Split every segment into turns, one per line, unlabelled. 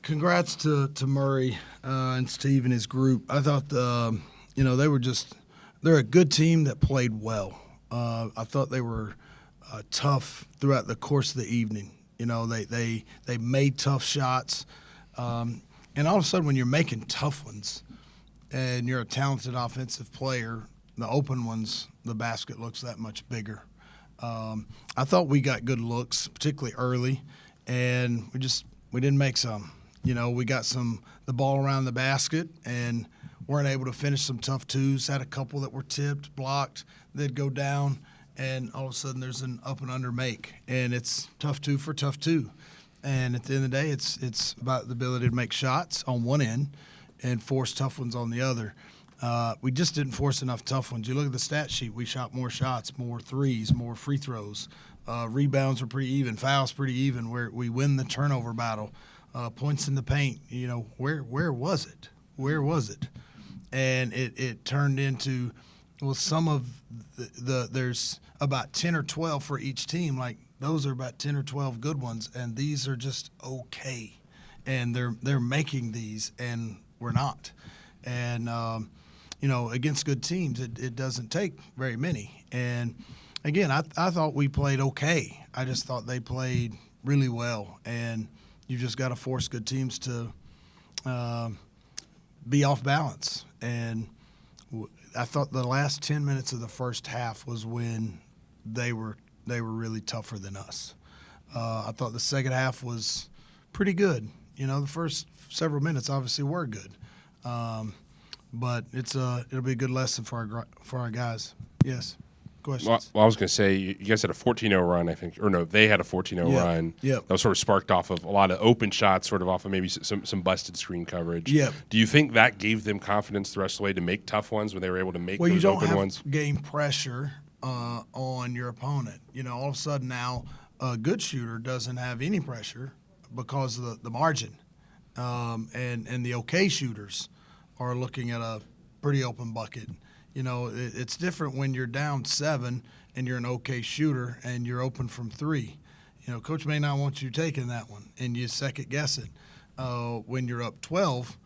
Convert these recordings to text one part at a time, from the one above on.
congrats to Murray and Steve and his group. I thought they're a good team that played well. I thought they were tough throughout the course of the evening. They made tough shots, and all of a sudden when you're making tough ones and you're a talented offensive player, the open ones, the basket looks that much bigger. I thought we got good looks, particularly early, and we didn't make some. We got the ball around the basket and weren't able to finish some tough twos. Had a couple that were tipped, blocked, they'd go down, and all of a sudden there's an up and under make, and it's tough two for tough two. And at the end of the day, it's about the ability to make shots on one end and force tough ones on the other. We just didn't force enough tough ones. You look at the stat sheet, we shot more shots, more threes, more free throws. Rebounds were pretty even, fouls pretty even, where we win the turnover battle. Points in the paint, where was it? Where was it? And it turned into, some of there's about 10 or 12 for each team. Like, those are about 10 or 12 good ones, and these are just okay. And they're making these, and we're not. And, against good teams, it doesn't take very many. And, again, I thought we played okay. I just thought they played really well. And you just got to force good teams to be off balance. And I thought the last 10 minutes of the first half was when they were really tougher than us. I thought the second half was pretty good. The first several minutes obviously were good. But it'll be a good lesson for our guys. Yes. Questions?
Well, I was going to say, you guys had a 14-0 run, I think. Or no, they had a 14-0 run.
Yep.
That was sort of sparked off of a lot of open shots, sort of off of maybe some busted screen coverage.
Yep.
Do you think that gave them confidence the rest of the way to make tough ones when they were able to make those open ones?
Well, you don't have game pressure on your opponent. All of a sudden now a good shooter doesn't have any pressure because of the margin. And the okay shooters are looking at a pretty open bucket. It's different when you're down 7 and you're an okay shooter and you're open from 3. Coach may not want you taking that one, and you second guess it. When you're up 12,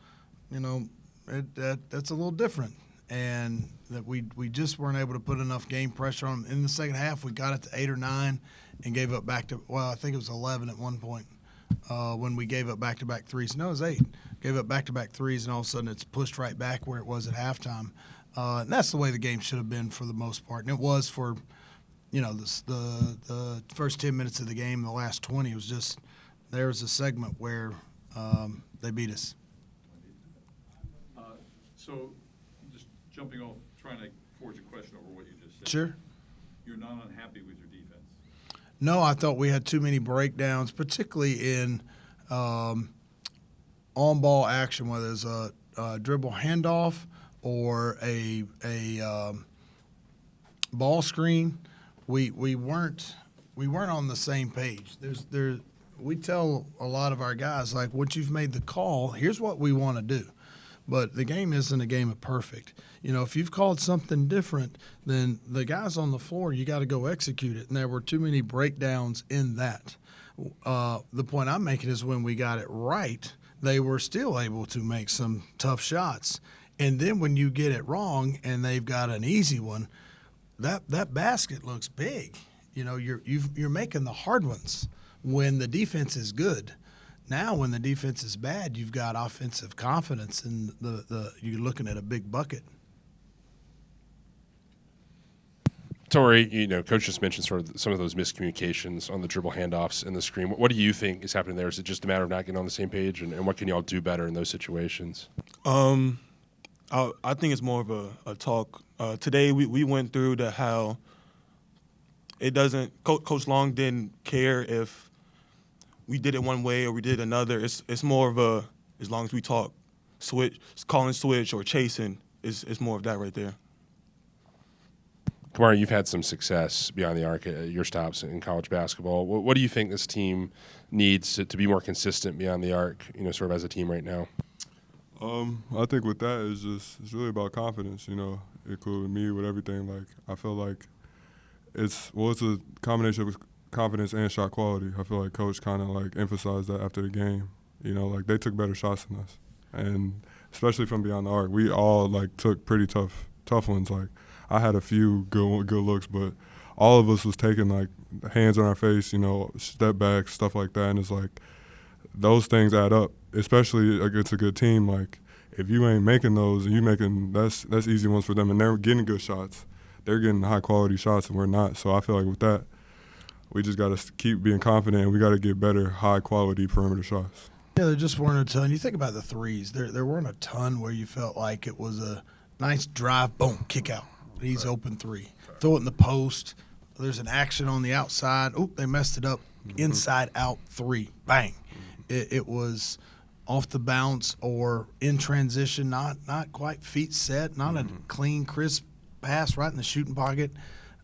that's a little different. And that we just weren't able to put enough game pressure on them. In the second half, we got it to 8 or 9 and gave up I think it was 11 at one point when we gave up back-to-back threes. No, it was 8. Gave up back-to-back threes, and all of a sudden it's pushed right back where it was at halftime. And that's the way the game should have been for the most part. And it was for, the first 10 minutes of the game, the last 20, it was just there was a segment where they beat us.
So just jumping off, trying to forge a question over what you just said.
Sure.
You're not unhappy with your defense?
No, I thought we had too many breakdowns, particularly in on-ball action, whether it's a dribble handoff or a ball screen. We weren't on the same page. We tell a lot of our guys, like, once you've made the call, here's what we want to do. But the game isn't a game of perfect. If you've called something different, then the guys on the floor, you got to go execute it. And there were too many breakdowns in that. The point I'm making is when we got it right, they were still able to make some tough shots. And then when you get it wrong and they've got an easy one, that basket looks big. You're making the hard ones when the defense is good. Now, when the defense is bad, you've got offensive confidence, and you're looking at a big bucket.
Torrey, Coach just mentioned sort of some of those miscommunications on the dribble handoffs and the screen. What do you think is happening there? Is it just a matter of not getting on the same page, and what can y'all do better in those situations?
I think it's more of a talk. Today we went through how it doesn't – Coach Long didn't care if we did it one way or we did another. It's more of as long as we talk, calling switch or chasing, it's more of that right there.
Kamari, you've had some success beyond the arc at your stops in college basketball. What do you think this team needs to be more consistent beyond the arc, sort of as a team right now?
I think with that it's really about confidence, including me with everything. Like, I feel like it's a combination of confidence and shot quality. I feel like Coach kind of emphasized that after the game. You know, like they took better shots than us, and especially from beyond the arc, we all like took pretty tough ones. Like I had a few good looks, but all of us was taking like hands on our face, you know, step back, stuff like that, and it's like those things add up, especially against a good team. Like if you ain't making those, and you making that's easy ones for them, and they're getting good shots. They're getting high quality shots, and we're not. So I feel like with that, we just got to keep being confident, and we got to get better high quality perimeter shots.
Yeah, there just weren't a ton. You think about the threes. There weren't a ton where you felt like it was a nice drive, boom, kick out. He's open three. Throw it in the post. There's an action on the outside. Oop, they messed it up. Inside out three, bang. It was off the bounce or in transition, not quite feet set, not a clean, crisp pass right in the shooting pocket.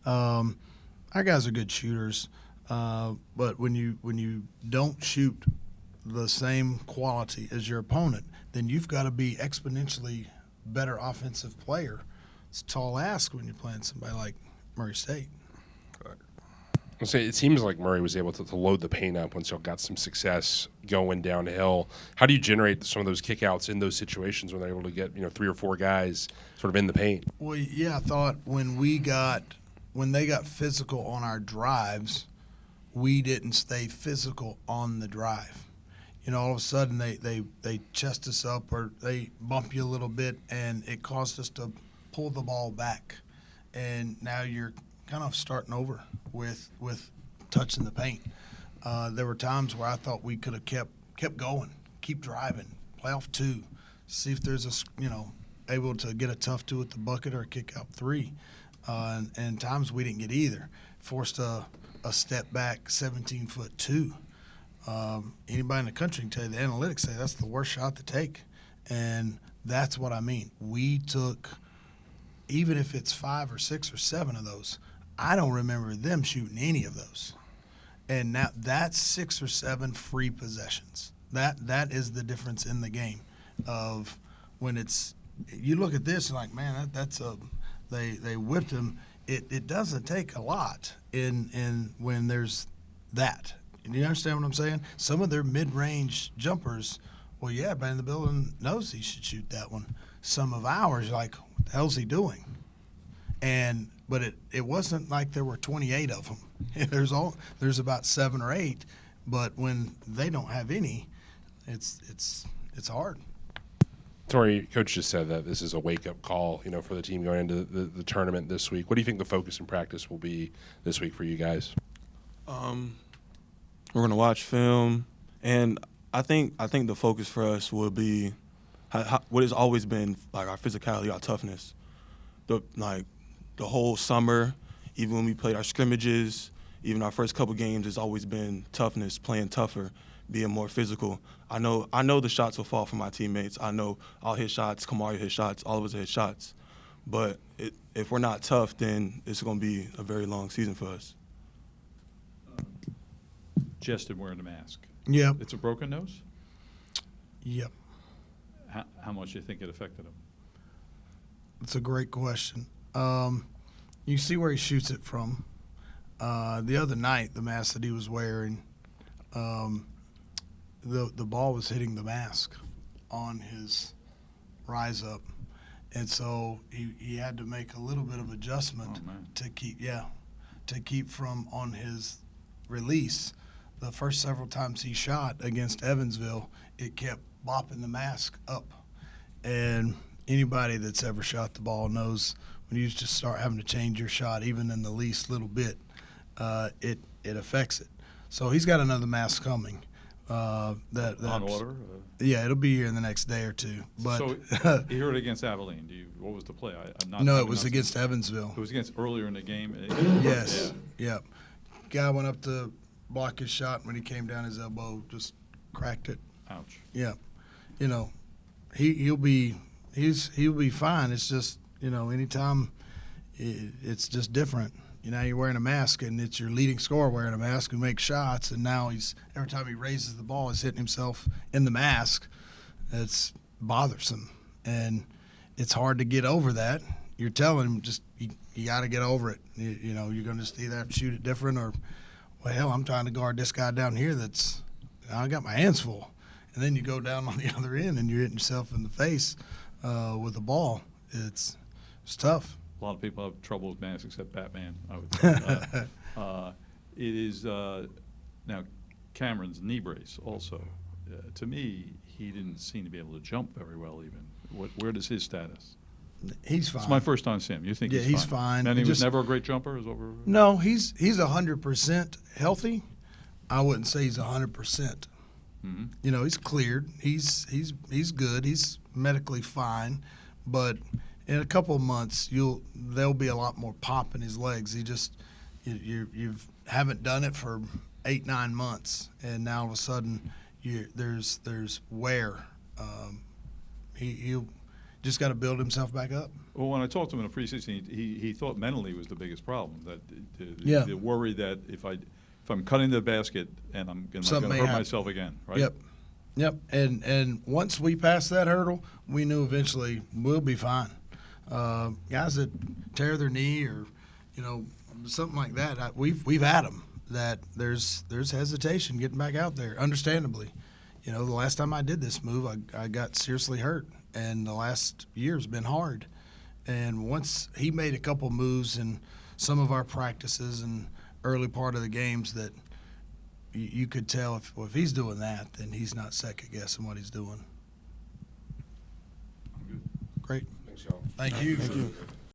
Our guys are good shooters, but when you don't shoot the same quality as your opponent, then you've got to be exponentially better offensive player. It's a tall ask when you're playing somebody like Murray State.
I'll say it seems like Murray was able to load the paint up once y'all got some success going downhill. How do you generate some of those kickouts in those situations when they're able to get 3 or 4 guys sort of in the paint?
Well, yeah, I thought when they got physical on our drives, we didn't stay physical on the drive. You know, all of a sudden they chest us up or they bump you a little bit, and it caused us to pull the ball back. And now you're kind of starting over with touching the paint. There were times where I thought we could have kept going, keep driving, play off 2, see if there's able to get a tough 2 at the bucket or a kick out 3. And times we didn't get either. Forced a step back 17-foot 2. Anybody in the country can tell you the analytics say that's the worst shot to take. And that's what I mean. We took, even if it's 5 or 6 or 7 of those, I don't remember them shooting any of those. And now that's 6 or 7 free possessions. That is the difference in the game of when it's – you look at this and like, man, that's a – they whipped him. It doesn't take a lot in when there's that. You understand what I'm saying? Some of their mid-range jumpers, well, yeah, everybody in the building knows he should shoot that one. Some of ours, like, what the hell's he doing? But it wasn't like there were 28 of them. There's about 7 or 8, but when they don't have any, it's hard.
Tori, Coach just said that this is a wake-up call, for the team going into the tournament this week. What do you think the focus in practice will be this week for you guys?
We're gonna watch film, and I think the focus for us will be what has always been like our physicality, our toughness. The whole summer, even when we played our scrimmages, even our first couple games, it's always been toughness, playing tougher, being more physical. I know the shots will fall from my teammates. I know I'll hit shots, Kamari hit shots, all of us hit shots. But if we're not tough, then it's going to be a very long season for us.
Justin wearing a mask.
Yep.
It's a broken nose?
Yep.
How much do you think it affected him?
That's a great question. You see where he shoots it from. The other night, the mask that he was wearing, the ball was hitting the mask on his rise up, and so he had to make a little bit of adjustment to keep from on his release. The first several times he shot against Evansville, it kept bopping the mask up, and anybody that's ever shot the ball knows when you just start having to change your shot, even in the least little bit, it affects it. So he's got another mask coming.
On order?
Yeah, it'll be here in the next day or 2. But
So he heard it against Abilene. What was the play?
It was against Evansville.
It was against earlier in the game?
Yes. Yeah. Guy went up to block his shot, and when he came down, his elbow just cracked it.
Ouch.
Yeah. He'll be fine. It's just, anytime it's just different. You're wearing a mask, and it's your leading scorer wearing a mask who makes shots, and now every time he raises the ball, he's hitting himself in the mask. It's bothersome, and it's hard to get over that. You're telling him just you got to get over it. You're going to just either have to shoot it different or, well, hell, I'm trying to guard this guy down here I got my hands full. and then you go down on the other end and you're hitting yourself in the face with a ball. It's tough.
A lot of people have trouble with masks except Batman, I would think. It is, now, Cameron's knee brace also. To me, he didn't seem to be able to jump very well even. Where does his status?
He's fine.
It's my first time seeing him. You think
Yeah,
he's
he's
fine?
fine.
And he was
Just-
never a great jumper? Is over.
No, he's 100% healthy. I wouldn't say he's 100%.
Mhm.
You know, he's cleared. He's good. He's medically fine, but in a couple of months, there'll be a lot more pop in his legs. He just you haven't done it for 8-9 months, and now all of a sudden there's wear. He'll just got to build himself back up.
Well, when I talked to him in the preseason, he thought mentally was the biggest problem. That
Yeah.
the worry that if I'm cutting the basket and I'm going
Something
to
may
hurt
happen.
myself again, right?
Yep. And once we passed that hurdle, we knew eventually we'll be fine. Guys that tear their knee or something like that, we've had them. That there's hesitation getting back out there, understandably. The last time I did this move, I got seriously hurt, and the last year's been hard. And once he made a couple moves in some of our practices and early part of the games that you could tell if he's doing that, then he's not second guessing what he's doing.
I'm good.
Great.
Thanks, y'all.
Thank you.
Thank you.